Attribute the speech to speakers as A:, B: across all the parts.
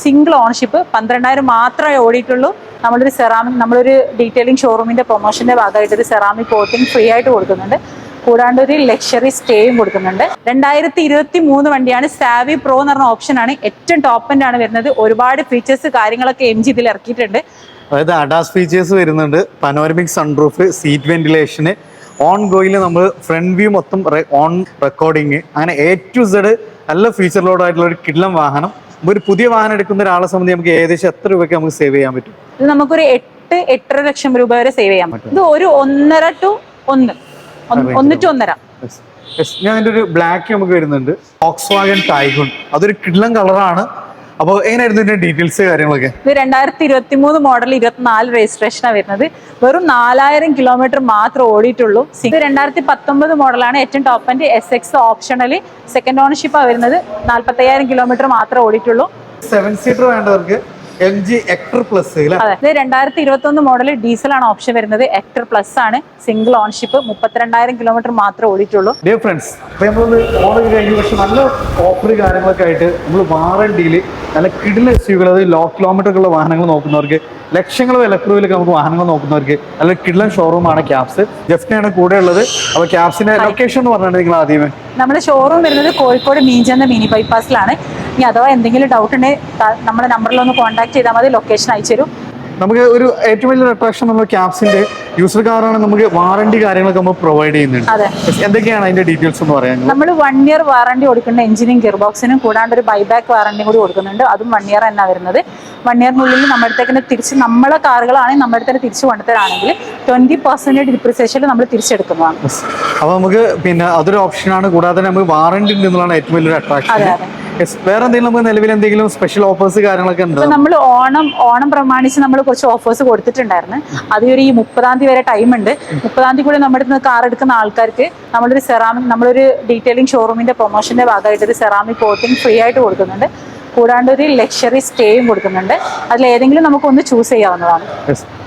A: Single ownership 12,000 മാത്രമേ ഓടിയിട്ടുള്ളൂ. നമ്മളൊരു detailing ഷോറൂമിന്റെ പ്രൊമോഷന്റെ ഭാഗമായിട്ട് ഒരു സെറാമിക് കോട്ടിംഗ് ഫ്രീ ആയിട്ട് കൊടുക്കുന്നുണ്ട്. കൂടാണ്ട് ഒരു ലക്ഷറി സ്റ്റേയും കൊടുക്കുന്നുണ്ട്. 2023 വണ്ടിയാണ്. സാവി പ്രോ എന്ന് പറഞ്ഞ ഓപ്ഷനാണ്. ഏറ്റവും ടോപ്പ് എൻഡ് ആണ് വരുന്നത്. ഒരുപാട് ഫീച്ചേഴ്സ് കാര്യങ്ങളൊക്കെ MG ഇതിൽ ഇറക്കിയിട്ടുണ്ട്.
B: അതായത് അഡാസ് ഫീച്ചേഴ്സ് വരുന്നുണ്ട്. പനോരമിക് സൺറൂഫ്, സീറ്റ് വെന്റിലേഷന്, ഓൺ ഗോയിൽ നമ്മൾ ഫ്രണ്ട് വ്യൂ മൊത്തം ഓൺ റെക്കോർഡിങ്, അങ്ങനെ A to Z നല്ല ഫീച്ചറിലോടായിട്ടുള്ള ഒരു കിടിലം വാഹനം. ഒരു പുതിയ വാഹനം എടുക്കുന്ന ഒരാളെ സംബന്ധിച്ച് നമുക്ക് ഏകദേശം എത്ര രൂപയ്ക്ക് നമുക്ക് സേവ് ചെയ്യാൻ പറ്റും?
A: ഇത് നമുക്കൊരു 8-8.5 ലക്ഷം രൂപ വരെ സേവ് ചെയ്യാൻ പറ്റും. ഇത് ഒരു 1.5 to 1 to 1.5.
B: ഞാൻ അതിന്റെ ഒരു ബ്ലാക്ക് നമുക്ക് വരുന്നുണ്ട്. Volkswagen Tiguan, അതൊരു കിടിലം കളറാണ്. അപ്പോൾ എങ്ങനെയായിരുന്നു ഇതിന്റെ ഡീറ്റെയിൽസ് കാര്യങ്ങളൊക്കെ?
A: ഇത് 2023 മോഡൽ 24 രജിസ്ട്രേഷനാണ് വരുന്നത്. വെറും 4000 കിലോമീറ്റർ മാത്രം ഓടിയിട്ടുള്ളൂ. ഇത് 2019 മോഡലാണ്. ഏറ്റവും ടോപ്പ് എൻഡ് SX ഓപ്ഷണലി സെക്കൻഡ് ഓണർഷിപ്പാണ് വരുന്നത്. 45,000 കിലോമീറ്റർ മാത്രമേ ഓടിയിട്ടുള്ളൂ.
B: 7 സീറ്റർ വേണ്ടവർക്ക് MG Hector Plus.
A: അതെ, ഇത് 2021 മോഡൽ ഡീസലാണ് ഓപ്ഷൻ വരുന്നത്. Hector Plus ആണ്. സിംഗിൾ ഓണർഷിപ്പ്, 32,000 കിലോമീറ്റർ മാത്രമേ ഓടിയിട്ടുള്ളൂ.
B: ഡിയർ ഫ്രണ്ട്സ്, അപ്പോൾ നമ്മൾ ഓണർ കഴിഞ്ഞ പക്ഷെ നല്ല ഓഫർ കാര്യങ്ങളൊക്കെ ആയിട്ട് നമ്മൾ വാറണ്ടിയിൽ നല്ല കിടില SUV, അതായത് ലോ കിലോമീറ്റർ ഉള്ള വാഹനങ്ങൾ നോക്കുന്നവർക്ക്, ലക്ഷങ്ങൾ വിലക്കുറവിലൊക്കെ നമുക്ക് വാഹനങ്ങൾ നോക്കുന്നവർക്ക് നല്ല കിടിലൻ ഷോറൂമാണ് ക്യാപ്സ്. ജെഫ്റ്റിനാണ് കൂടെ ഉള്ളത്. അപ്പോൾ ക്യാപ്സിന്റെ ലൊക്കേഷൻ എന്ന് പറഞ്ഞാൽ നിങ്ങൾ ആദ്യമേ,
A: നമ്മുടെ ഷോറൂം വരുന്നത് കോഴിക്കോട് മീഞ്ചന്ത മിനി ബൈപ്പാസിലാണ്. ഇനി അഥവാ എന്തെങ്കിലും ഡൗട്ട് ഉണ്ടെങ്കിൽ നമ്മുടെ നമ്പറിലൊന്ന് കോൺടാക്ട് ചെയ്താൽ മതി. ലൊക്കേഷൻ അയച്ചു തരും.
B: നമുക്ക് ഒരു ഏറ്റവും വലിയൊരു അട്രാക്ഷൻ നമ്മൾ ക്യാപ്സിന്റെ യൂസർ കാറാണ്. നമുക്ക് വാറണ്ടി കാര്യങ്ങളൊക്കെ നമ്മൾ പ്രൊവൈഡ് ചെയ്യുന്നുണ്ട്. എന്തൊക്കെയാണ് അതിന്റെ ഡീറ്റെയിൽസ് എന്ന് പറയാൻ?
A: നമ്മൾ 1 ഇയർ വാറണ്ടി കൊടുക്കുന്നുണ്ട് എഞ്ചിനും ഗിയർ ബോക്സിനും. കൂടാണ്ട് ഒരു ബൈബാക്ക് വാറണ്ടിയും കൂടി കൊടുക്കുന്നുണ്ട്. അതും 1 ഇയർ തന്നെ വരുന്നത്. 1 ഇയറിനുള്ളിൽ നമ്മുടെ അടുത്തേക്ക് തിരിച്ച്, നമ്മളെ കാറുകളാണെങ്കിൽ നമ്മുടെ അടുത്തേക്ക് തിരിച്ചു കൊണ്ടുതരാണെങ്കിൽ 20% ഡിപ്രിസിയേഷനിൽ നമ്മൾ തിരിച്ചെടുക്കുന്നതാണ്.
B: അപ്പൊ നമുക്ക് പിന്നെ അതൊരു ഓപ്ഷനാണ്. കൂടാതെ നമുക്ക് വാറണ്ടി ഉണ്ടെന്നുള്ളതാണ് ഏറ്റവും വലിയൊരു അട്രാക്ഷൻ. വേറെ എന്തെങ്കിലും നമുക്ക് നിലവിൽ എന്തെങ്കിലും സ്പെഷ്യൽ ഓഫേഴ്സ് കാര്യങ്ങളൊക്കെ ഉണ്ട്?
A: നമ്മൾ ഓണം പ്രമാണിച്ച് നമ്മൾ കുറച്ച് ഓഫേഴ്സ് കൊടുത്തിട്ടുണ്ടായിരുന്നു. അത് ഒരു 30-ാം തീയതി വരെ ടൈം ഉണ്ട്. 30-ാം തീയതി കൂടി നമ്മുടെ അടുത്ത് കാർ എടുക്കുന്ന ആൾക്കാർക്ക് നമ്മളൊരു ഡീറ്റെയിലിംഗ് ഷോറൂമിന്റെ പ്രൊമോഷന്റെ ഭാഗമായിട്ട് ഒരു സെറാമിക് കോട്ടിംഗ് ഫ്രീ ആയിട്ട് കൊടുക്കുന്നുണ്ട്. കൂടാണ്ട് ഒരു ലക്ഷറി സ്റ്റേയും കൊടുക്കുന്നുണ്ട്. അതിൽ ഏതെങ്കിലും നമുക്ക് ഒന്ന് ചൂസ് ചെയ്യാവുന്നതാണ്.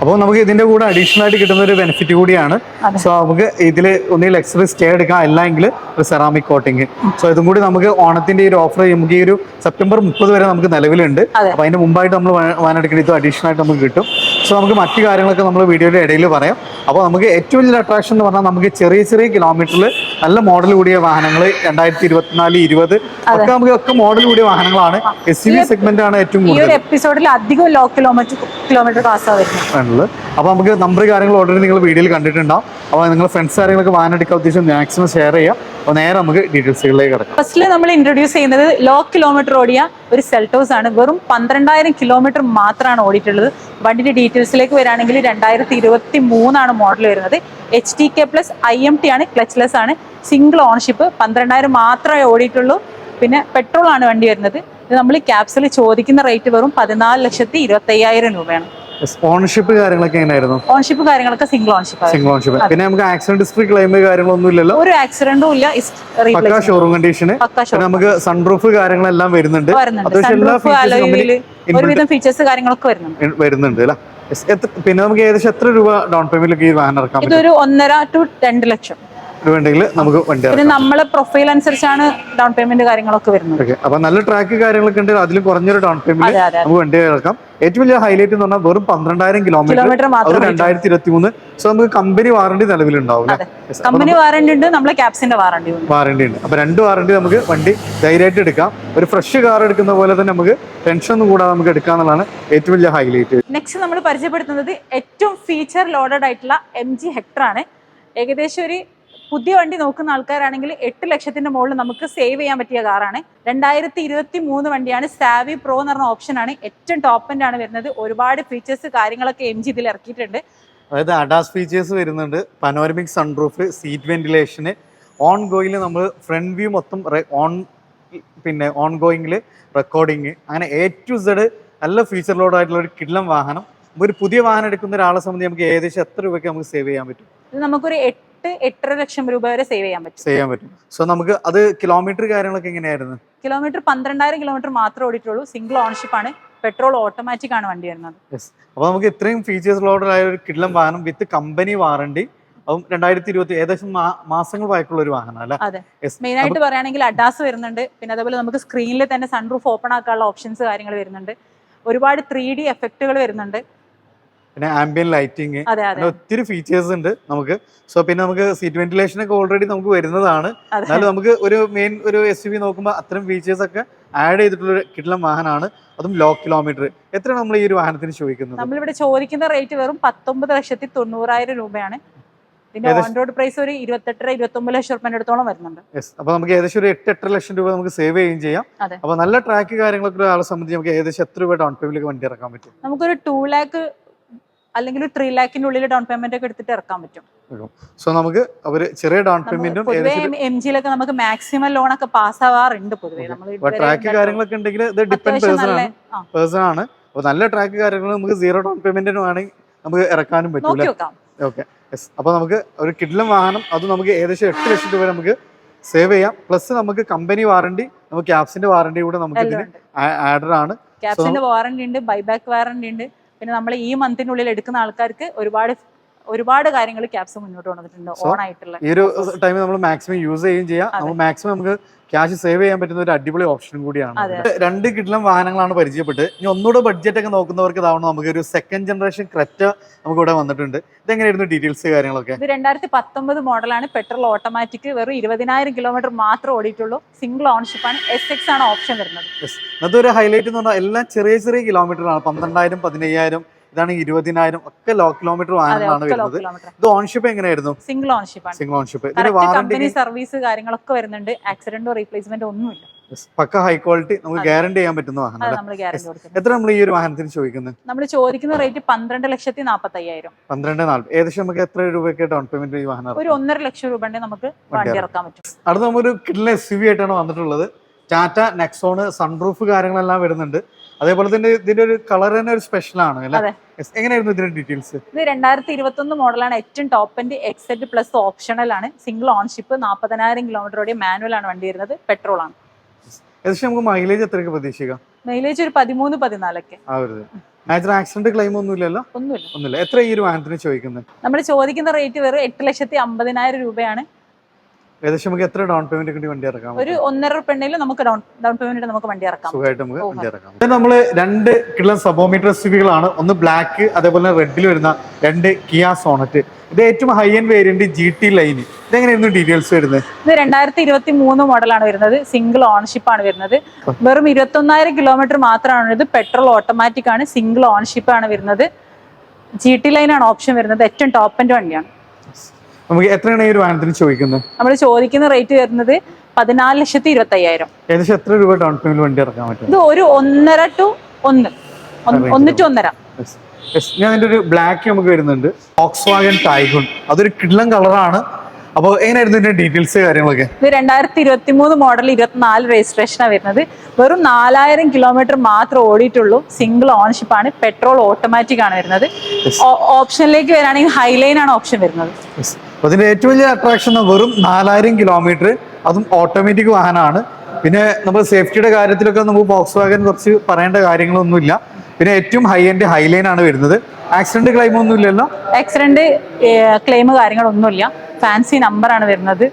B: അപ്പോൾ നമുക്ക് ഇതിന്റെ കൂടെ അഡീഷണൽ ആയിട്ട് കിട്ടുന്ന ഒരു ബെനിഫിറ്റ് കൂടിയാണ്. സോ നമുക്ക് ഇതിൽ ഒന്നിൽ ലക്ഷറി സ്റ്റേ എടുക്കാം, അല്ലെങ്കിൽ ഒരു സെറാമിക് കോട്ടിങ്. സോ ഇതും കൂടി നമുക്ക് ഓണത്തിന്റെ ഈ ഒരു ഓഫർ നമുക്ക് ഈ ഒരു സെപ്റ്റംബർ 30 വരെ നമുക്ക് നിലവിലുണ്ട്. അപ്പൊ അതിന്റെ മുമ്പായിട്ട് നമ്മൾ വാനെടുക്കുന്ന ഇത് അഡീഷണൽ ആയിട്ട് നമുക്ക് കിട്ടും. സോ നമുക്ക് മറ്റു കാര്യങ്ങളൊക്കെ നമ്മൾ വീഡിയോയുടെ ഇടയിൽ പറയാം. അപ്പോൾ നമുക്ക് ഏറ്റവും വലിയ അട്രാക്ഷൻ എന്ന് പറഞ്ഞാൽ നമുക്ക് ചെറിയ ചെറിയ കിലോമീറ്ററിൽ നല്ല മോഡൽ കൂടിയ വാഹനങ്ങൾ 2024-20 ഒക്കെ നമുക്ക് മോഡൽ കൂടിയ വാഹനങ്ങളാണ്. SUV സെഗ്മെന്റ് ആണ് ഏറ്റവും കൂടുതൽ.
A: എപ്പിസോഡിൽ അധികം ലോ കിലോമീറ്റർ ക്ലാസ് വരുന്നത്.
B: അപ്പോൾ നമുക്ക് നമ്പർ കാര്യങ്ങൾ ഓൾറെഡി നിങ്ങൾ വീഡിയോയിൽ കണ്ടിട്ടുണ്ടാവും. അപ്പോൾ നിങ്ങൾ ഫ്രണ്ട്സ് കാര്യങ്ങളൊക്കെ വാഹനം ഉദ്ദേശം മാക്സിമം ഷെയർ ചെയ്യാം. അപ്പോൾ നേരെ നമുക്ക് ഡീറ്റെയിൽസുകളിലേക്ക് കിടക്കാം.
A: ഫസ്റ്റിൽ നമ്മൾ ഇൻട്രൊഡ്യൂസ് ചെയ്യുന്നത് ലോ കിലോമീറ്റർ ഓടിയ ഒരു സെൽട്ടോസ് ആണ്. വെറും 12,000 കിലോമീറ്റർ മാത്രമാണ് ഓടിയിട്ടുള്ളത്. വണ്ടിന്റെ ഡീറ്റെയിൽസിലേക്ക് വരികയാണെങ്കിൽ 2023 മോഡൽ വരുന്നത്. HTK+ IMT ആണ്, ക്ലച്ച്ലെസ് ആണ്, സിംഗിൾ ഓണർഷിപ്പ്, 12,000 മാത്രമേ ഓടിയിട്ടുള്ളൂ. പിന്നെ പെട്രോൾ ആണ് വണ്ടി വരുന്നത്. ഇത് നമ്മൾ ക്യാപ്സിൽ ചോദിക്കുന്ന റേറ്റ് വെറും 14,25,000 രൂപയാണ്.
B: ഓണർഷിപ്പ് കാര്യങ്ങളൊക്കെ എങ്ങനെയായിരുന്നു?
A: ഓണർഷിപ്പ് കാര്യങ്ങളൊക്കെ സിംഗിൾ ഓണർഷിപ്പ്.
B: പിന്നെ നമുക്ക് ആക്സിഡന്റ് ഹിസ്റ്ററി ക്ലെയിം കാര്യങ്ങളൊന്നും ഇല്ലല്ലോ?
A: ഒരു ആക്സിഡന്റും ഇല്ല.
B: പക്കാ ഷോറൂം കണ്ടീഷൻ. നമുക്ക് സൺറൂഫ് കാര്യങ്ങളെല്ലാം വരുന്നുണ്ട്.
A: ഒരുവിധം ഫീച്ചേഴ്സ് കാര്യങ്ങളൊക്കെ
B: വരുന്നുണ്ട് അല്ലേ? പിന്നെ നമുക്ക് ഏകദേശം എത്ര രൂപ ഡൗൺ പേയ്മെന്റ് ഈ വാഹനം ഇറക്കാം?
A: ഇതൊരു 1.5 to 2 ലക്ഷം
B: രൂപയുണ്ടെങ്കിൽ നമുക്ക് വണ്ടി.
A: പിന്നെ നമ്മളെ പ്രൊഫൈൽ അനുസരിച്ചാണ് ഡൗൺ പേയ്മെന്റ് കാര്യങ്ങളൊക്കെ വരുന്നത്.
B: അപ്പൊ നല്ല ട്രാക്ക് കാര്യങ്ങളൊക്കെ ഉണ്ട്. അതിലും കുറഞ്ഞൊരു ഡൗൺ പേയ്മെന്റ് നമുക്ക് വണ്ടി ഇറക്കാം. ഏറ്റവും വലിയ ഹൈലൈറ്റ് എന്ന് പറഞ്ഞാൽ വെറും 12,000 കിലോമീറ്റർ, 2023. സോ നമുക്ക് കമ്പനി വാറണ്ടി നിലവിലുണ്ടാവും.
A: കമ്പനി വാറണ്ടി ഉണ്ട്, നമ്മളെ ക്യാപ്സിന്റെ വാറണ്ടി ഉണ്ട്.
B: അപ്പൊ 2 വാറണ്ടി നമുക്ക് വണ്ടി ധൈര്യമായിട്ട് എടുക്കാം. ഒരു ഫ്രഷ് കാർ എടുക്കുന്ന പോലെ തന്നെ നമുക്ക് ടെൻഷൻ ഒന്നും കൂടാതെ നമുക്ക് എടുക്കാന്നുള്ളതാണ് ഏറ്റവും വലിയ ഹൈലൈറ്റ്.
A: നെക്സ്റ്റ് നമ്മൾ പരിചയപ്പെടുത്തുന്നത് ഏറ്റവും ഫീച്ചർ ലോഡഡ് ആയിട്ടുള്ള MG Hector ആണ്. ഏകദേശം ഒരു പുതിയ വണ്ടി നോക്കുന്ന ആൾക്കാരാണെങ്കിൽ 8 ലക്ഷത്തിന്റെ മുകളിൽ നമുക്ക് സേവ് ചെയ്യാൻ പറ്റിയ കാറാണ്. 2023 വണ്ടിയാണ്. സാവി പ്രോ എന്ന് പറഞ്ഞ ഓപ്ഷനാണ്. ഏറ്റവും ടോപ്പ് എൻഡ് ആണ് വരുന്നത്. ഒരുപാട് ഫീച്ചേഴ്സ് കാര്യങ്ങളൊക്കെ MG ഇതിൽ ഇറക്കിയിട്ടുണ്ട്.
B: അതായത് അഡാസ് ഫീച്ചേഴ്സ് വരുന്നുണ്ട്. പനോരമിക് സൺറൂഫ്, സീറ്റ് വെന്റിലേഷന്, ഓൺ ഗോയിൽ നമ്മൾ ഫ്രണ്ട് വ്യൂ മൊത്തം ഓൺ ഗോയിങ്ങിൽ റെക്കോർഡിങ്, അങ്ങനെ A to Z നല്ല ഫീച്ചറിലോടായിട്ടുള്ള ഒരു കിടിലം വാഹനം. ഒരു പുതിയ വാഹനം എടുക്കുന്ന ഒരാളെ സംബന്ധിച്ച് നമുക്ക് ഏകദേശം എത്ര രൂപയ്ക്ക് നമുക്ക് സേവ് ചെയ്യാൻ പറ്റും?
A: ഇത് നമുക്കൊരു 8-8.5 ലക്ഷം രൂപ വരെ സേവ് ചെയ്യാൻ പറ്റും.
B: സോ നമുക്ക് അത് കിലോമീറ്റർ കാര്യങ്ങളൊക്കെ എങ്ങനെയായിരുന്നു?
A: കിലോമീറ്റർ 12,000 കിലോമീറ്റർ മാത്രമേ ഓടിയിട്ടുള്ളൂ. സിംഗിൾ ഓണർഷിപ്പ് ആണ്. പെട്രോൾ ഓട്ടോമാറ്റിക് ആണ് വണ്ടി വരുന്നത്.
B: അപ്പൊ നമുക്ക് ഇത്രയും ഫീച്ചേഴ്സ് ലോഡായ ഒരു കിടിലം വാഹനം വിത്ത് കമ്പനി വാറണ്ടി അതും 2020 ഏകദേശം മാസങ്ങൾ പഴക്കമുള്ള ഒരു വാഹനം അല്ലേ?
A: അതെ. മെയിൻ ആയിട്ട് പറയുകയാണെങ്കിൽ അഡാസ് വരുന്നുണ്ട്. പിന്നെ അതേപോലെ നമുക്ക് സ്ക്രീനിൽ തന്നെ സൺറൂഫ് ഓപ്പൺ ആക്കാനുള്ള ഓപ്ഷൻസ് കാര്യങ്ങൾ വരുന്നുണ്ട്. ഒരുപാട് 3D എഫക്റ്റുകൾ വരുന്നുണ്ട്.
B: പിന്നെ ആംബിയൻ ലൈറ്റിംഗ്, ഒത്തിരി ഫീച്ചേഴ്സ് ഉണ്ട് നമുക്ക്. സോ പിന്നെ നമുക്ക് സീറ്റ് വെന്റിലേഷൻ ഒക്കെ ഓൾറെഡി നമുക്ക് വരുന്നതാണ്. എന്നാലും നമുക്ക് ഒരു മെയിൻ ഒരു SUV നോക്കുമ്പോൾ അത്തരം ഫീച്ചേഴ്സ് ഒക്കെ ആഡ് ചെയ്തിട്ടുള്ള കിടിലൻ വാഹനമാണ്. അതും ലോ കിലോമീറ്റർ. എത്രയാണ് നമ്മൾ ഈ ഒരു വാഹനത്തിന് ചോദിക്കുന്നത്?
A: നമ്മളിവിടെ ചോദിക്കുന്ന റേറ്റ് വെറും 19,90,000 രൂപയാണ്. ഇതിന്റെ ഓൺ റോഡ് പ്രൈസ് ഒരു 28-29 ലക്ഷം രൂപയുടെ അടുത്തോളം വരുന്നുണ്ട്.
B: അപ്പൊ നമുക്ക് ഏകദേശം ഒരു 8-8 ലക്ഷം രൂപ നമുക്ക് സേവ് ചെയ്യുകയും ചെയ്യാം. അപ്പൊ നല്ല ട്രാക്ക് കാര്യങ്ങളൊക്കെ ആളെ സംബന്ധിച്ച് നമുക്ക് ഏകദേശം എത്ര രൂപ ഡൗൺ പേയ്മെന്റ് വണ്ടി ഇറക്കാൻ പറ്റും?
A: നമുക്കൊരു 2 lakh അല്ലെങ്കിൽ 3 lakhന്റെ ഉള്ളിൽ ഡൗൺ പേയ്മെന്റ് ഒക്കെ എടുത്തിട്ട് ഇറക്കാൻ പറ്റും.
B: സോ നമുക്ക് ഒരു ചെറിയ ഡൗൺ പേയ്മെന്റും
A: MGയിലൊക്കെ നമുക്ക് മാക്സിമം ലോൺ ഒക്കെ പാസ് ആവാറുണ്ട് പൊതുവേ.
B: ട്രാക്ക് കാര്യങ്ങളൊക്കെ ഉണ്ടെങ്കിൽ ഇത് ഡിപ്പെൻഡ് പേഴ്സൺ ആണ്. അപ്പൊ നല്ല ട്രാക്ക് കാര്യങ്ങൾ നമുക്ക് 0 ഡൗൺ പേയ്മെന്റിന് വേണമെങ്കിൽ നമുക്ക് ഇറക്കാനും പറ്റും. ഓക്കെ. അപ്പൊ നമുക്ക് ഒരു കിടിലൻ വാഹനം, അത് നമുക്ക് ഏകദേശം 8 ലക്ഷം രൂപ നമുക്ക് സേവ് ചെയ്യാം. പ്ലസ് നമുക്ക് കമ്പനി വാറണ്ടി, നമുക്ക് ക്യാപ്സിന്റെ വാറണ്ടി കൂടെ നമുക്ക് ഇതിന് ആഡഡ് ആണ്.
A: ക്യാപ്സിന്റെ വാറണ്ടി ഉണ്ട്, ബൈബാക്ക് വാറണ്ടി ഉണ്ട്. പിന്നെ നമ്മൾ ഈ മന്തിനുള്ളിൽ എടുക്കുന്ന ആൾക്കാർക്ക് ഒരുപാട് കാര്യങ്ങൾ ക്യാപ്സ് മുന്നോട്ട് കൊണ്ടുവന്നിട്ടുണ്ട്. ഓൺ ആയിട്ടുള്ള
B: ഈ ഒരു ടൈമിൽ നമ്മൾ മാക്സിമം യൂസ് ചെയ്യുകയും ചെയ്യാം. നമുക്ക് മാക്സിമം നമുക്ക് ക്യാഷ് സേവ് ചെയ്യാൻ പറ്റുന്ന ഒരു അടിപൊളി ഓപ്ഷനും കൂടിയാണ്. 2 കിടിലൻ വാഹനങ്ങളാണ് പരിചയപ്പെട്ട്. ഇനി ഒന്നുകൂടെ ബഡ്ജറ്റ് ഒക്കെ നോക്കുന്നവർക്ക് ഇതാവണം, നമുക്ക് ഒരു സെക്കൻഡ് ജനറേഷൻ ക്രെറ്റ നമുക്ക് ഇവിടെ വന്നിട്ടുണ്ട്. ഇതെങ്ങനെയായിരുന്നു ഡീറ്റെയിൽസ് കാര്യങ്ങളൊക്കെ?
A: ഇത് 2019 മോഡലാണ്. Petrol automatic. വെറും 20,000 കിലോമീറ്റർ മാത്രം ഓടിയിട്ടുള്ളൂ. സിംഗിൾ ഓൺഷിപ്പ് ആണ്. SX ആണ് ഓപ്ഷൻ വരുന്നത്.
B: അതൊരു ഹൈലൈറ്റ് എന്ന് പറഞ്ഞാൽ എല്ലാം ചെറിയ ചെറിയ കിലോമീറ്റർ ആണ്. 12,000, 15,000, ഇതാണ് 20,000 ഒക്കെ ലോ കിലോമീറ്റർ വാഹനങ്ങളാണ് വരുന്നത്. ഇത് ഓൺഷിപ്പ് എങ്ങനെയായിരുന്നു?
A: സിംഗിൾ ഓൺഷിപ്പ് ആണ്.
B: സിംഗിൾ ഓൺഷിപ്പ്.
A: കമ്പനി സർവീസ് കാര്യങ്ങളൊക്കെ വരുന്നുണ്ട്. ആക്സിഡന്റോ റീപ്ലേസ്മെന്റ് ഒന്നുമില്ല.
B: പക്ക ഹൈ ക്വാളിറ്റി, നമുക്ക് ഗ്യാരണ്ടി ചെയ്യാൻ പറ്റുന്ന വാഹനം. എത്ര നമ്മൾ ഈ ഒരു വാഹനത്തിന് ചോദിക്കുന്നത്?
A: നമ്മൾ ചോദിക്കുന്ന റേറ്റ് 12,40,000.
B: 12,40,000. ഏകദേശം നമുക്ക് എത്ര രൂപയ്ക്ക് ഡൗൺ പേയ്മെന്റ് ഈ വാഹനം?
A: ഒരു 1.5 ലക്ഷം രൂപ നമുക്ക് വണ്ടി ഇറക്കാൻ പറ്റും.
B: അടുത്ത നമ്മളൊരു കിടിലൻ SUV ആയിട്ടാണ് വന്നിട്ടുള്ളത്. ടാറ്റ നെക്സോൺ, സൺറൂഫ് കാര്യങ്ങളെല്ലാം വരുന്നുണ്ട്. അതേപോലെ തന്നെ ഇതിന്റെ ഒരു കളർ തന്നെ ഒരു സ്പെഷ്യൽ ആണ് അല്ലേ? എങ്ങനെയായിരുന്നു ഇതിന്റെ ഡീറ്റെയിൽസ്?
A: ഇത് 2021 മോഡലാണ്. ഏറ്റവും top end XZ plus optional ആണ്. Single ownership. 40,000 കിലോമീറ്റർ ഓടിയ മാനുവൽ ആണ് വണ്ടി വരുന്നത്. പെട്രോൾ ആണ്.
B: ഏകദേശം നമുക്ക് മൈലേജ് എത്രയൊക്കെ പ്രതീക്ഷിക്കാം?
A: മൈലേജ് ഒരു 13-14
B: നാച്ചുറൽ ആക്സിഡന്റ് ക്ലെയിം ഒന്നുമില്ലല്ലോ? ഒന്നുമില്ല. എത്ര ഈ ഒരു വാഹനത്തിന് ചോദിക്കുന്നത്?
A: നമ്മൾ ചോദിക്കുന്ന റേറ്റ് വെറും 8,50,000 രൂപയാണ്.
B: ഏകദേശം നമുക്ക് എത്ര ഡൗൺ പേയ്മെന്റ് കിട്ടി വണ്ടി ഇറക്കാം?
A: ഒരു 1.5 രൂപ നമുക്ക് ഡൗൺ പേയ്മെന്റ് നമുക്ക് വണ്ടി ഇറക്കാം.
B: സുഖമായിട്ട് നമുക്ക് വണ്ടി ഇറക്കാം. നമ്മള് 2 കിടിലൻ സബോമീറ്റർ SUVകളാണ്. ഒന്ന് ബ്ലാക്ക്, അതേപോലെ റെഡിൽ വരുന്ന 2 കിയ സോണറ്റ്. ഇത് ഏറ്റവും high end variant GT line. ഇതെങ്ങനെയായിരുന്നു ഡീറ്റെയിൽസ് വരുന്നത്?
A: ഇത് 2023 മോഡലാണ് വരുന്നത്. സിംഗിൾ ഓൺഷിപ്പ് ആണ് വരുന്നത്. വെറും 21,000 കിലോമീറ്റർ മാത്രമാണ്. ഇത് പെട്രോൾ ഓട്ടോമാറ്റിക് ആണ്. സിംഗിൾ ഓൺഷിപ്പ് ആണ് വരുന്നത്. GT ലൈൻ ആണ് ഓപ്ഷൻ വരുന്നത്. ഏറ്റവും ടോപ്പ് എൻഡ് വണ്ടിയാണ്.
B: നമുക്ക് എത്രയാണ് ഈ ഒരു വാഹനത്തിന് ചോദിക്കുന്നത്?
A: നമ്മൾ ചോദിക്കുന്ന റേറ്റ് വരുന്നത് 14,20,000.
B: ഏകദേശം എത്ര രൂപ ഡൗൺ പേയ്മെന്റ് വണ്ടി ഇറക്കാൻ പറ്റും?
A: ഇത് ഒരു 1.5 to 1 to 1.5.
B: ഞാൻ അതിന്റെ ഒരു ബ്ലാക്ക് നമുക്ക് വരുന്നുണ്ട്. Volkswagen Tiguan. അതൊരു കിടിലൻ കളറാണ്. അപ്പോൾ എങ്ങനെയായിരുന്നു ഇതിന്റെ ഡീറ്റെയിൽസ് കാര്യങ്ങളൊക്കെ?
A: ഇത് 2023 മോഡൽ 24 രജിസ്ട്രേഷനാണ് വരുന്നത്. വെറും 4,000 കിലോമീറ്റർ മാത്രം ഓടിയിട്ടുള്ളൂ. സിംഗിൾ ഓൺഷിപ്പ് ആണ്. പെട്രോൾ ഓട്ടോമാറ്റിക് ആണ് വരുന്നത്. ഓപ്ഷനിലേക്ക് വരാണെങ്കിൽ ഹൈലൈൻ ആണ് ഓപ്ഷൻ വരുന്നത്.
B: അതിന്റെ ഏറ്റവും വലിയ അട്രാക്ഷൻ വെറും 4,000 കിലോമീറ്റർ, അതും ഓട്ടോമാറ്റിക് വാഹനമാണ്. പിന്നെ നമ്മൾ സേഫ്റ്റിയുടെ കാര്യത്തിലൊക്കെ നമുക്ക് Volkswagen കുറച്ച് പറയേണ്ട കാര്യങ്ങളൊന്നുമില്ല. പിന്നെ ഏറ്റവും ഹൈ എൻഡ് ഹൈലൈൻ ആണ് വരുന്നത്. ആക്സിഡന്റ് ക്ലെയിം ഒന്നും ഇല്ലല്ലോ?
A: ആക്സിഡന്റ് ക്ലെയിം കാര്യങ്ങളൊന്നുമില്ല. ഫാൻസി നമ്പർ ആണ് വരുന്നത്.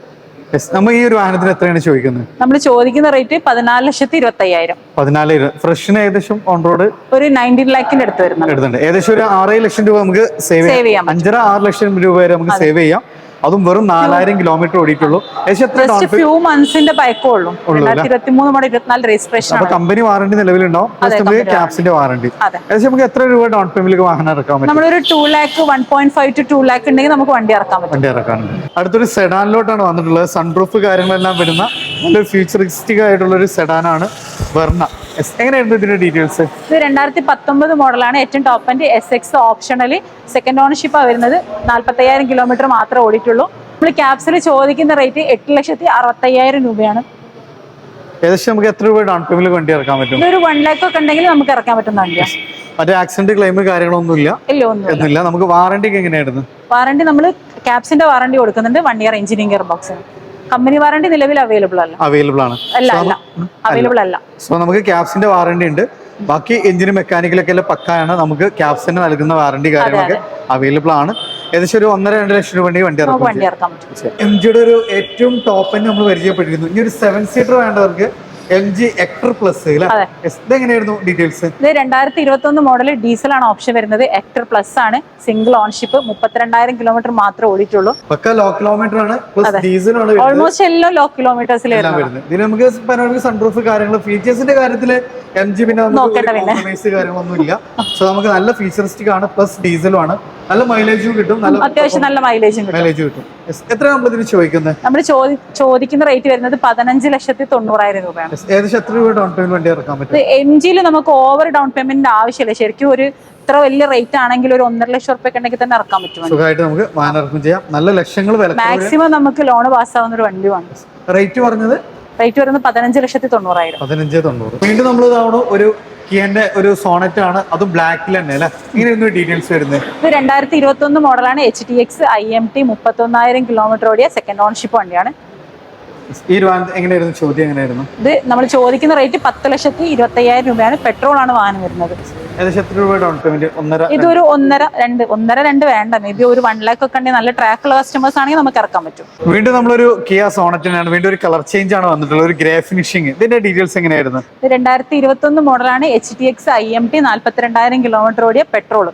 B: നമ്മൾ ഈ ഒരു വാഹനത്തിന് എത്രയാണ് ചോദിക്കുന്നത്?
A: നമ്മൾ ചോദിക്കുന്ന റേറ്റ് 14,20,000.
B: 14,000. ഫ്രഷിന് ഏകദേശം ഓൺ റോഡ് ഒരു
A: 19 ലാഖിന്റെ അടുത്ത് വരുന്നുണ്ട്.
B: ഏകദേശം ഒരു 6 ലക്ഷം രൂപ നമുക്ക് സേവ് ചെയ്യാം. 5.5-6 ലക്ഷം രൂപ വരെ നമുക്ക് സേവ് ചെയ്യാം. അതും വെറും 4,000 കിലോമീറ്റർ ഓടിയിട്ടുള്ളൂ.
A: ഫ്യൂ മന്ത്സിന്റെ പൈക്കോളൂ. 2023 model 24 registration.
B: അപ്പൊ കമ്പനി വാറണ്ടി നിലവിലുണ്ടാവും. ക്യാപ്സിന്റെ വാറണ്ടി. ഏകദേശം നമുക്ക് എത്ര രൂപ ഡൗൺ പേയ്മെന്റ് വാഹനം ഇറക്കാൻ പറ്റും?
A: നമ്മളൊരു 2 lakh 1.5 to 2 lakh ഉണ്ടെങ്കിൽ നമുക്ക് വണ്ടി ഇറക്കാൻ പറ്റും.
B: വണ്ടി ഇറക്കാനുണ്ട്. അടുത്തൊരു സെഡാനിലോട്ടാണ് വന്നിട്ടുള്ളത്. സൺറൂഫ് കാര്യങ്ങളെല്ലാം വരുന്ന നല്ലൊരു ഫ്യൂച്ചറിസ്റ്റിക് ആയിട്ടുള്ള ഒരു സെഡാനാണ് വെർണ. എങ്ങനെയായിരുന്നു ഇതിന്റെ ഡീറ്റെയിൽസ്?
A: ഇത് 2019 മോഡലാണ്. ഏറ്റവും ടോപ്പ് എൻഡ് SX ഓപ്ഷണലി. സെക്കൻഡ് ഓണർഷിപ്പ് വരുന്നത്. 40,000 കിലോമീറ്റർ മാത്രമേ ഓടിയിട്ടുള്ളൂ. നമ്മൾ ക്യാപ്സിൽ ചോദിക്കുന്ന റേറ്റ് 8,60,000 രൂപയാണ്.
B: ഏകദേശം നമുക്ക് എത്ര രൂപ ഡൗൺ പേയ്മെന്റ് വണ്ടി ഇറക്കാൻ പറ്റും?
A: ഇതൊരു 1 lakh ഒക്കെ ഉണ്ടെങ്കിൽ നമുക്ക് ഇറക്കാൻ പറ്റുന്ന വണ്ടിയാണ്.
B: മറ്റേ ആക്സിഡന്റ് ക്ലെയിം കാര്യങ്ങളൊന്നുമില്ല? ഒന്നുമില്ല. നമുക്ക് വാറണ്ടി എങ്ങനെയായിരുന്നു?
A: വാറണ്ടി നമ്മൾ ക്യാപ്സിന്റെ വാറണ്ടി കൊടുക്കുന്നുണ്ട്. 1 year എഞ്ചിനീയറിംഗ് ഗിയർ ബോക്സിന്. കമ്പനി വാറണ്ടി നിലവിൽ അവൈലബിൾ ആണ്. അവൈലബിൾ അല്ല.
B: സോ നമുക്ക് ക്യാപ്സിന്റെ വാറണ്ടി ഉണ്ട്. ബാക്കി എഞ്ചിന് മെക്കാനിക്കലൊക്കെ പക്കായാണ്. നമുക്ക് ക്യാപ്സിന് നൽകുന്ന വാറണ്ടി കാര്യങ്ങളൊക്കെ അവൈലബിൾ ആണ്. ഏകദേശം ഒരു 1.5-2 ലക്ഷം രൂപ വണ്ടി
A: നമുക്ക് വണ്ടി ഇറക്കാൻ പറ്റും.
B: MG-യുടെ ഒരു ഏറ്റവും ടോപ്പ് തന്നെ നമ്മൾ പരിചയപ്പെട്ടിരുന്നു. ഇനി ഒരു 7 സീറ്റർ വേണ്ടവർക്ക് MG എക്ടർ പ്ലസ് ഇതെങ്ങനെയായിരുന്നു ഡീറ്റെയിൽസ്?
A: ഇത് 2021 മോഡൽ ഡീസലാണ് ഓപ്ഷൻ വരുന്നത്. എക്ടർ പ്ലസ് ആണ്, സിംഗിൾ ഓൺഷിപ്പ്, 32,000 കിലോമീറ്റർ മാത്രമേ ഓടിയിട്ടുള്ളൂ.
B: ലോ കിലോമീറ്റർ ആണ്, പ്ലസ് ഡീസലാണ്.
A: ഓൾമോസ്റ്റ് എല്ലാം ലോ കിലോമീറ്റേഴ്സിൽ
B: ഇതിൽ നമുക്ക് സൺറൂഫ് കാര്യങ്ങൾ ഫീച്ചേഴ്സിന്റെ കാര്യത്തില് MG പിന്നെ കാര്യങ്ങളൊന്നും ഇല്ല. സോ നമുക്ക് നല്ല ഫീച്ചറിസ്റ്റിക് ആണ്, പ്ലസ് ഡീസലും ആണ്, നല്ല മൈലേജും കിട്ടും,
A: അത്യാവശ്യം നല്ല മൈലേജും
B: കിട്ടും. എത്ര നമ്മൾ ഇതിന് ചോദിക്കുന്നത്?
A: നമ്മൾ ചോദിക്കുന്ന റേറ്റ് വരുന്നത് 15,90,000 രൂപയാണ്.
B: ഏകദേശം എത്ര രൂപ ഡൗൺ പേയ്മെന്റ് വണ്ടി ഇറക്കാൻ പറ്റും?
A: MG-യിൽ നമുക്ക് ഓവർ ഡൗൺ പേയ്മെന്റിന്റെ ആവശ്യമില്ല. ശരിക്കും ഒരു ഇത്ര വലിയ റേറ്റ് ആണെങ്കിൽ ഒരു 1.5 ലക്ഷം റുപ്യ ഉണ്ടെങ്കിൽ തന്നെ ഇറക്കാൻ പറ്റും.
B: സുഖമായിട്ട് നമുക്ക് വാഹനം ഇറക്കും ചെയ്യാം. നല്ല ലക്ഷങ്ങൾ
A: മാക്സിമം നമുക്ക് ലോൺ പാസ്സാവുന്ന ഒരു വണ്ടിയാണ്.
B: റേറ്റ് പറഞ്ഞത്
A: റേറ്റ് വരുന്നത് 15,90,000.
B: 15,90,000. വീണ്ടും നമ്മൾ ഇതാവണോ ഒരു കിയന്റെ ഒരു സോണറ്റ് ആണ്, അതും ബ്ലാക്കിൽ തന്നെ അല്ലെ? ഇങ്ങനെയൊന്നും ഡീറ്റെയിൽസ് വരുന്നത്?
A: ഇത് 2021 മോഡലാണ്. HTX IMT 31,000 കിലോമീറ്റർ ഓടിയ സെക്കൻഡ് ഓൺഷിപ്പ് വണ്ടിയാണ്.
B: ഈ എങ്ങനെയായിരുന്നു ചോദ്യം? എങ്ങനെയായിരുന്നു
A: ഇത്? നമ്മൾ ചോദിക്കുന്ന റേറ്റ് 10,25,000 രൂപയാണ്. പെട്രോൾ ആണ് വാഹനം വരുന്നത്.
B: ഏകദേശം എത്ര രൂപ ഡൗൺ പേയ്മെന്റ്?
A: ഇതൊരു 1.5-2 വേണ്ട. മേ ബി ഒരു 1 ലാക്ക് ഒക്കെ ഉണ്ടെങ്കിൽ നല്ല ട്രാക്കുള്ള കസ്റ്റമേഴ്സ് ആണെങ്കിൽ നമുക്ക് ഇറക്കാൻ പറ്റും.
B: വീണ്ടും നമ്മളൊരു കിയ സോണറ്റിനാണ് വീണ്ടും ഒരു കളർ ചേഞ്ച് ആണ് വന്നിട്ടുള്ളത്, ഒരു ഗ്രേ ഫിനിഷിംഗ്. ഇതിന്റെ ഡീറ്റെയിൽസ് എങ്ങനെയായിരുന്നു?
A: ഇത് 2021 മോഡലാണ്. HTX IMT 42,000 കിലോമീറ്റർ ഓടിയ പെട്രോൾ.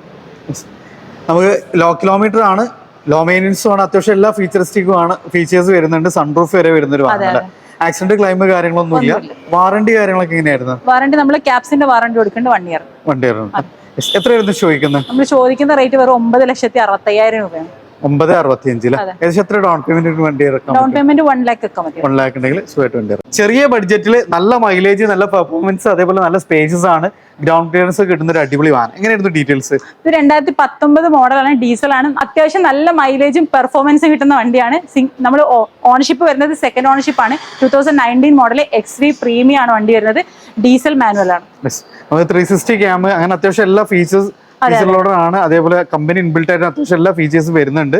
B: നമുക്ക് ലോ കിലോമീറ്റർ ആണ്, ലോ മെയിൻ്റനൻസും ആണ്, അത്യാവശ്യം എല്ലാ ഫീച്ചറിസ്റ്റിക്കും ആണ്, ഫീച്ചേഴ്സ് വരുന്നുണ്ട്, സൺറൂഫ് വരെ വരുന്ന ഒരു വാഹനം. ആക്സിഡന്റ് ക്ലൈം കാര്യങ്ങളൊന്നും ഇല്ല. വാറണ്ടി കാര്യങ്ങളൊക്കെ എങ്ങനെയായിരുന്നു?
A: വാറണ്ടി നമ്മൾ ക്യാപ്സിന്റെ വാറണ്ടി കൊടുക്കേണ്ട 1 ഇയർ.
B: എത്രയായിരുന്നു ചോദിക്കുന്നത്?
A: നമ്മൾ ചോദിക്കുന്ന റേറ്റ് വെറും 9,65,000 രൂപയാണ്.
B: 9.65 ഏകദേശം എത്ര ഡൗൺ പേയ്മെന്റ് വണ്ടി ഇറക്കാം?
A: ഡൗൺ പേയ്മെന്റ് 1 ലാക്ക് ഒക്കെ മതി.
B: 1 ലാക്ക് ഉണ്ടെങ്കിൽ സുഖമായിട്ട് വണ്ടി ഇറക്കാം. ചെറിയ ബഡ്ജറ്റിൽ നല്ല മൈലേജ്, നല്ല പെർഫോമൻസ്, അതേപോലെ നല്ല സ്പേസസ് ആണ്, ഗ്രൗണ്ട് ക്ലിയറൻസ് കിട്ടുന്ന ഒരു അടിപൊളി വാഹനം. എങ്ങനെയായിരുന്നു ഡീറ്റെയിൽസ്?
A: ഇത് 2019 മോഡലാണ്, ഡീസലാണ്, അത്യാവശ്യം നല്ല മൈലേജും പെർഫോമൻസും കിട്ടുന്ന വണ്ടിയാണ്. നമ്മൾ ഓണർഷിപ്പ് വരുന്നത് സെക്കൻഡ് ഓണർഷിപ്പ് ആണ്. 2019 മോഡൽ XV പ്രീമിയം ആണ് വണ്ടി വരുന്നത്. ഡീസൽ മാനുവൽ ആണ്.
B: 360 ക്യാമ, അങ്ങനെ അത്യാവശ്യം എല്ലാ ഫീച്ചേഴ്സ് ആണ്. അതേപോലെ കമ്പനി ഇൻബിൽട്ട് ആയിട്ട് അത്യാവശ്യം എല്ലാ ഫീച്ചേഴ്സും വരുന്നുണ്ട്.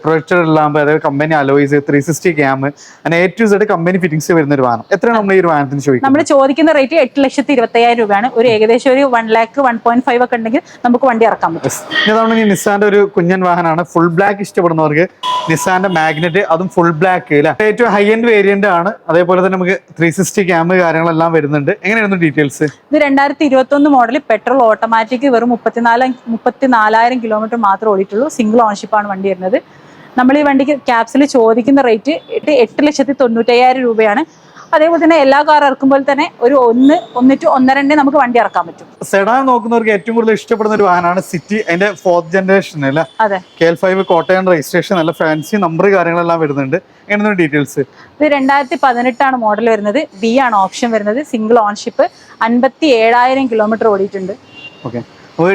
B: പ്രൊജക്ടർ എല്ലാം, അതായത് കമ്പനി അലോയ്സ്, 360 ക്യാം, അങ്ങനെ A to Z company fittings വരുന്ന ഒരു വാഹനം. എത്രയാണ് നമ്മൾ ഈ ഒരു വാഹനത്തിന് ചോദിക്കുന്നത്?
A: നമ്മൾ ചോദിക്കുന്ന റേറ്റ് 8,20,000 രൂപയാണ്. ഒരു ഏകദേശം ഒരു 1 ലാക്ക് 1.5 ഒക്കെ ഉണ്ടെങ്കിൽ നമുക്ക് വണ്ടി ഇറക്കാൻ പറ്റും.
B: ഇതാണ് ഈ നിസാന്റെ ഒരു കുഞ്ഞൻ വാഹനമാണ്. ഫുൾ ബ്ലാക്ക് ഇഷ്ടപ്പെടുന്നവർക്ക് നിസാന്റെ മാഗ്നറ്റ്, അതും ഫുൾ ബ്ലാക്ക് അല്ലെ, ഏറ്റവും ഹൈ എൻഡ് വേരിയന്റ് ആണ്. അതേപോലെ തന്നെ നമുക്ക് 360 ക്യാം കാര്യങ്ങളെല്ലാം വരുന്നുണ്ട്. എങ്ങനെയായിരുന്നു ഡീറ്റെയിൽസ്?
A: ഇത് 2021 മോഡൽ പെട്രോൾ ഓട്ടോമാറ്റിക്, വെറും 34,000 കിലോമീറ്റർ മാത്രമേ ഓടിയിട്ടുള്ളൂ. സിംഗിൾ ഓണർഷിപ്പ് ആണ് വണ്ടി വരുന്നത്. നമ്മൾ ഈ വണ്ടിക്ക് ക്യാപ്സിൽ ചോദിക്കുന്ന റേറ്റ് 8,90,000 രൂപയാണ്. അതേപോലെ തന്നെ എല്ലാ കാർ ഇറക്കുമ്പോൾ തന്നെ ഒരു 1 to 1.5 നമുക്ക് വണ്ടി ഇറക്കാൻ പറ്റും.
B: സെഡാൻ നോക്കുന്നവർക്ക് ഏറ്റവും കൂടുതൽ ഇഷ്ടപ്പെടുന്ന ഒരു വാഹനമാണ് സിറ്റി. അതിന്റെ 4th ജനറേഷൻ അല്ലേ?
A: അതെ.
B: KL5 കോട്ടയം രജിസ്ട്രേഷൻ, നല്ല ഫാൻസി നമ്പർ കാര്യങ്ങളെല്ലാം വരുന്നുണ്ട്. എങ്ങനെയാണ് ഡീറ്റെയിൽസ്?
A: ഇത് 2018 ആണ് മോഡൽ വരുന്നത്. B ആണ് ഓപ്ഷൻ വരുന്നത്. സിംഗിൾ ഓൺഷിപ്പ്, 57,000 കിലോമീറ്റർ ഓടിയിട്ടുണ്ട്.
B: ഓക്കെ.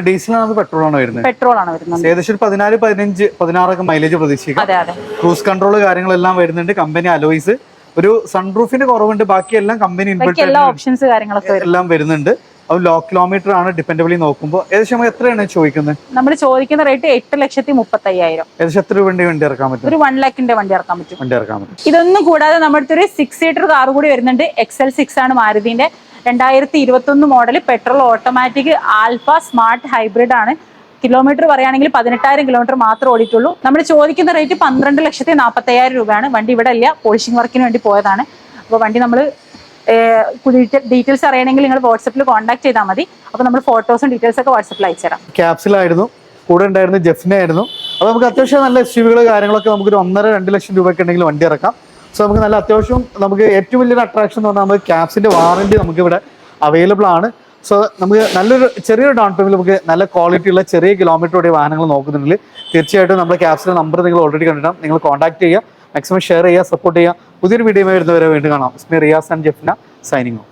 B: ഡീസലാണ് പെട്രോൾ ആണ് വരുന്നത്? പെട്രോൾ ആണ് വരുന്നത്. ഏകദേശം 14-15-16 മൈലേജ് പ്രതീക്ഷിക്കാം. ക്രൂസ് കൺട്രോൾ കാര്യങ്ങളെല്ലാം വരുന്നുണ്ട്. കമ്പനി അലോയ്സ്, ഒരു സൺറൂഫിന്റെ കുറവുണ്ട്, ബാക്കിയെല്ലാം കമ്പനി
A: ഓപ്ഷൻസ് കാര്യങ്ങളൊക്കെ
B: എല്ലാം വരുന്നുണ്ട്. അത് ലോ കിലോമീറ്റർ ആണ് ഡിപെൻഡബിളി നോക്കുമ്പോൾ. ഏകദേശം എത്രയാണ് ചോദിക്കുന്നത്?
A: നമ്മൾ ചോദിക്കുന്ന റേറ്റ് 8,35,000.
B: ഏകദേശം എത്ര വണ്ടി ഇറക്കാൻ പറ്റും?
A: ഒരു 1 ലാക്കിന്റെ വണ്ടി ഇറക്കാൻ പറ്റും.
B: പറ്റും.
A: ഇതൊന്നും കൂടാതെ നമ്മുടെ അടുത്തൊരു 6 സീറ്റർ കാർ കൂടി വരുന്നുണ്ട്. XL6 ആണ് മാരുതിന്റെ. 2021 model petrol automatic alpha smart hybrid ആണ്. കിലോമീറ്റർ പറയുകയാണെങ്കിൽ 18,000 കിലോമീറ്റർ മാത്രമേ ഓടിയിട്ടുള്ളൂ. നമ്മൾ ചോദിക്കുന്ന റേറ്റ് 12,40,000 രൂപയാണ്. വണ്ടി ഇവിടെ ഇല്ല, പോളിഷിംഗ് വർക്കിന് വേണ്ടി പോയതാണ്. അപ്പോൾ വണ്ടി നമ്മൾ ഡീറ്റെയിൽസ് അറിയണമെങ്കിൽ നിങ്ങൾ വാട്സപ്പിൽ കോൺടാക്ട് ചെയ്താൽ മതി. അപ്പോൾ നമ്മൾ ഫോട്ടോസും ഡീറ്റെയിൽസ് ഒക്കെ വാട്സപ്പിൽ അയച്ചുതരാം.
B: ക്യാപ്സിലായിരുന്നു, കൂടെ ഉണ്ടായിരുന്നു ജെഫിനായിരുന്നു. അപ്പോൾ നമുക്ക് അത്യാവശ്യം നല്ല SUV കാര്യങ്ങളൊക്കെ നമുക്ക് ഒരു 1.5-2 ലക്ഷം രൂപയ്ക്ക് ഉണ്ടെങ്കിൽ വണ്ടി ഇറക്കാം. സോ നമുക്ക് നല്ല അത്യാവശ്യം നമുക്ക് ഏറ്റവും വലിയൊരു അട്രാക്ഷൻ എന്ന് പറഞ്ഞാൽ നമുക്ക് ക്യാപ്സിന്റെ വാറണ്ടി നമുക്ക് ഇവിടെ അവൈലബിൾ ആണ്. സോ നമുക്ക് ചെറിയൊരു ഡൗൺ പേയ്മെന്റ് നമുക്ക് നല്ല ക്വാളിറ്റി ഉള്ള ചെറിയ കിലോമീറ്റർ ഓടിയ വാഹനങ്ങൾ നോക്കുന്നുണ്ടെങ്കിൽ തീർച്ചയായിട്ടും നമ്മുടെ ക്യാപ്സിന്റെ നമ്പർ നിങ്ങൾ ഓൾറെഡി കണ്ടിട്ടാണ്. നിങ്ങൾ കോൺടാക്ട് ചെയ്യുക, മാക്സിമം ഷെയർ ചെയ്യുക, സപ്പോർട്ട് ചെയ്യുക. പുതിയൊരു വീഡിയോ വരുന്നവരെ വീണ്ടും കാണാം. Riyas and Jefna signing of.